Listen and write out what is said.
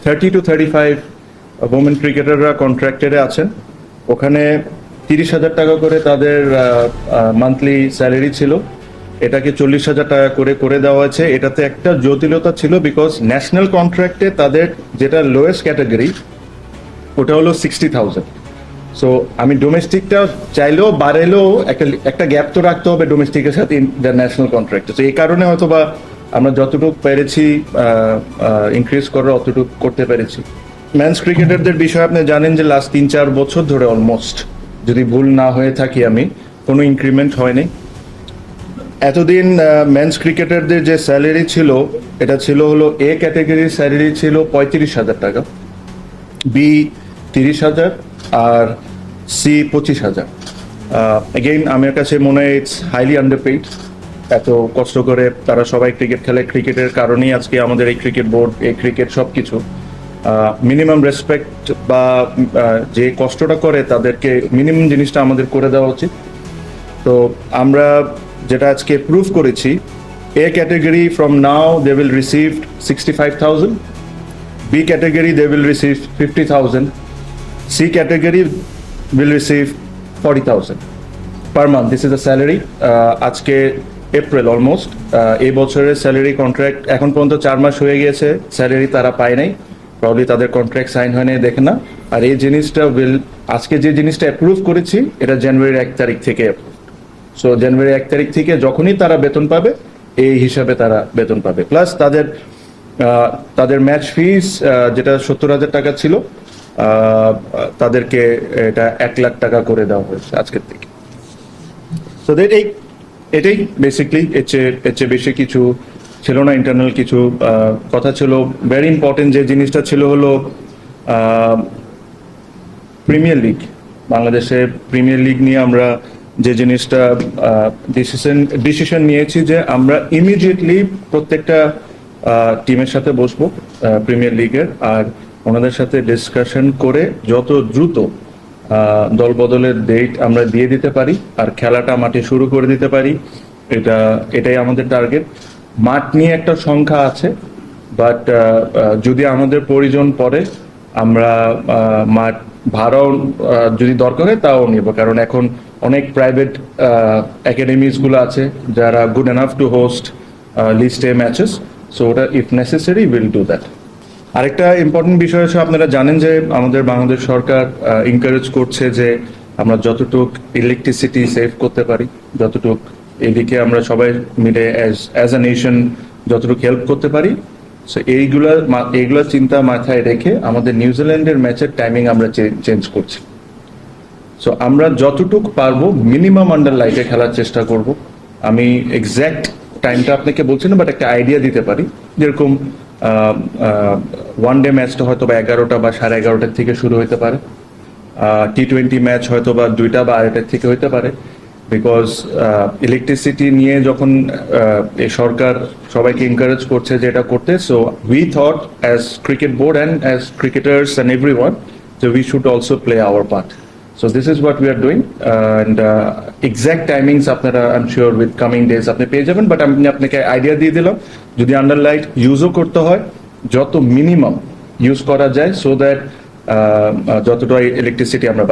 30 to 35 women ক্রিকেটাররা কন্ট্রাক্টেডে আছেন। ওখানে 30,000 টাকা করে তাদের মান্থলি স্যালারি ছিল, এটাকে 40,000 টাকা করে করে দেওয়া হয়েছে। এটাতে একটা জটিলতা ছিল, বিকজ ন্যাশনাল কন্ট্রাক্টে তাদের যেটা লোয়েস্ট ক্যাটাগরি ওটা হলো 60,000। সো আমি ডোমেস্টিকটা চাইলেও বাড়াইলেও একটা গ্যাপ তো রাখতে হবে ডোমেস্টিকের সাথে ইন্টারন্যাশনাল কন্ট্রাক্টে। তো এই কারণে হয়তো বা আমরা যতটুকু পেরেছি ইনক্রিজ করার অতটুকু করতে পেরেছি। মেন্স ক্রিকেটারদের বিষয়ে আপনি জানেন যে লাস্ট 3-4 বছর ধরে অলমোস্ট, যদি ভুল না হয়ে থাকি আমি, কোনো ইনক্রিমেন্ট হয়নি। এতদিন মেন্স ক্রিকেটারদের যে স্যালারি ছিল এটা ছিল হলো এ ক্যাটাগরির স্যালারি ছিল 35,000 টাকা, বি 30,000 আর সি 25,000। এগেইন আমার কাছে মনে হয় ইটস হাইলি আন্ডারপেইড। এত কষ্ট করে তারা সবাই ক্রিকেট খেলে, ক্রিকেটের কারণেই আজকে আমাদের এই ক্রিকেট বোর্ড, এই ক্রিকেট সব কিছু। মিনিমাম রেসপেক্ট বা যে কষ্টটা করে তাদেরকে মিনিমাম জিনিসটা আমাদের করে দেওয়া উচিত। তো আমরা যেটা আজকে প্রুভ করেছি, A category from now they will receive 65,000, B category they will receive 50,000, C category will receive 40,000 per month. This is the salary. আজকে এপ্রিল অলমোস্ট, এই বছরের স্যালারি কন্ট্রাক্ট এখন পর্যন্ত 4 মাস হয়ে গিয়েছে, স্যালারি তারা পায় নাই, প্রবলি তাদের কন্ট্রাক্ট সাইন হয় নাই, দেখে না। আর এই জিনিসটা আজকে যে জিনিসটা অ্যাপ্রুভ করেছি এটা জানুয়ারির 1 তারিখ থেকে। সো জানুয়ারি 1 তারিখ থেকে যখনই তারা বেতন পাবে এই হিসাবে তারা বেতন পাবে, প্লাস তাদের ম্যাচ ফিস যেটা 70,000 টাকা ছিল তাদেরকে এটা 1 লাখ টাকা করে দেওয়া হয়েছে আজকের থেকে। সো এটাই বেসিকলি, এর চেয়ে বেশি কিছু ছিল না। ইন্টারনাল কিছু কথা ছিল। ভেরি ইম্পর্টেন্ট যে জিনিসটা ছিল হলো প্রিমিয়ার লিগ। বাংলাদেশে প্রিমিয়ার লিগ নিয়ে আমরা যে জিনিসটা ডিসিশন নিয়েছি যে আমরা ইমিডিয়েটলি প্রত্যেকটা টিমের সাথে বসবো প্রিমিয়ার লিগের, আর ওনাদের সাথে ডিসকাশন করে যত দ্রুত দল বদলের ডেট আমরা দিয়ে দিতে পারি আর খেলাটা মাঠে শুরু করে দিতে পারি, এটাই আমাদের টার্গেট। মাঠ নিয়ে একটা সংখ্যা আছে, বাট যদি আমাদের প্রয়োজন পড়ে আমরা মাঠ ভাড়াও যদি দরকার হয় তাও নিব, কারণ এখন অনেক প্রাইভেট একাডেমিজগুলো আছে যারা good enough to host list A matches. So ওটা if necessary will do that. আরেকটা ইম্পর্টেন্ট বিষয় হচ্ছে, আপনারা জানেন যে আমাদের বাংলাদেশ সরকার এনকারেজ করছে যে আমরা যতটুক ইলেকট্রিসিটি সেভ করতে পারি, যতটুক এদিকে আমরা সবাই মিলে অ্যাজ আ নেশন যতটুকু হেল্প করতে পারি। সো এইগুলা চিন্তা মাথায় রেখে আমাদের নিউজিল্যান্ডের ম্যাচের টাইমিং আমরা চেঞ্জ করছি। সো আমরা যতটুক পারবো মিনিমাম আন্ডার লাইটে খেলার চেষ্টা করব। আমি এক্স্যাক্ট টাইমটা আপনাকে বলছি না, বাট একটা আইডিয়া দিতে পারি। যেরকম ওয়ান ডে ম্যাচটা হয়তো বা 11টা বা 11:30 থেকে শুরু হতে পারে, T20 ম্যাচ হয়তো বা 2টা বা 2:30 থেকে হতে পারে। বিকজ ইলেকট্রিসিটি নিয়ে যখন এই সরকার সবাইকে এনকারেজ করছে যে এটা করতে, so we thought as cricket board and as cricketers and everyone, so we should also play our part. So this is what we are doing, and exact timings আপনারা I'm sure with coming days আপনি পেয়ে যাবেন, but আমি আপনাকে idea দিয়ে দিলাম যদি আন্ডারলাইট ইউজও করতে হয় যত মিনিমাম ইউজ করা যায়, সো দ্যাট যতটা ইলেকট্রিসিটি আমরা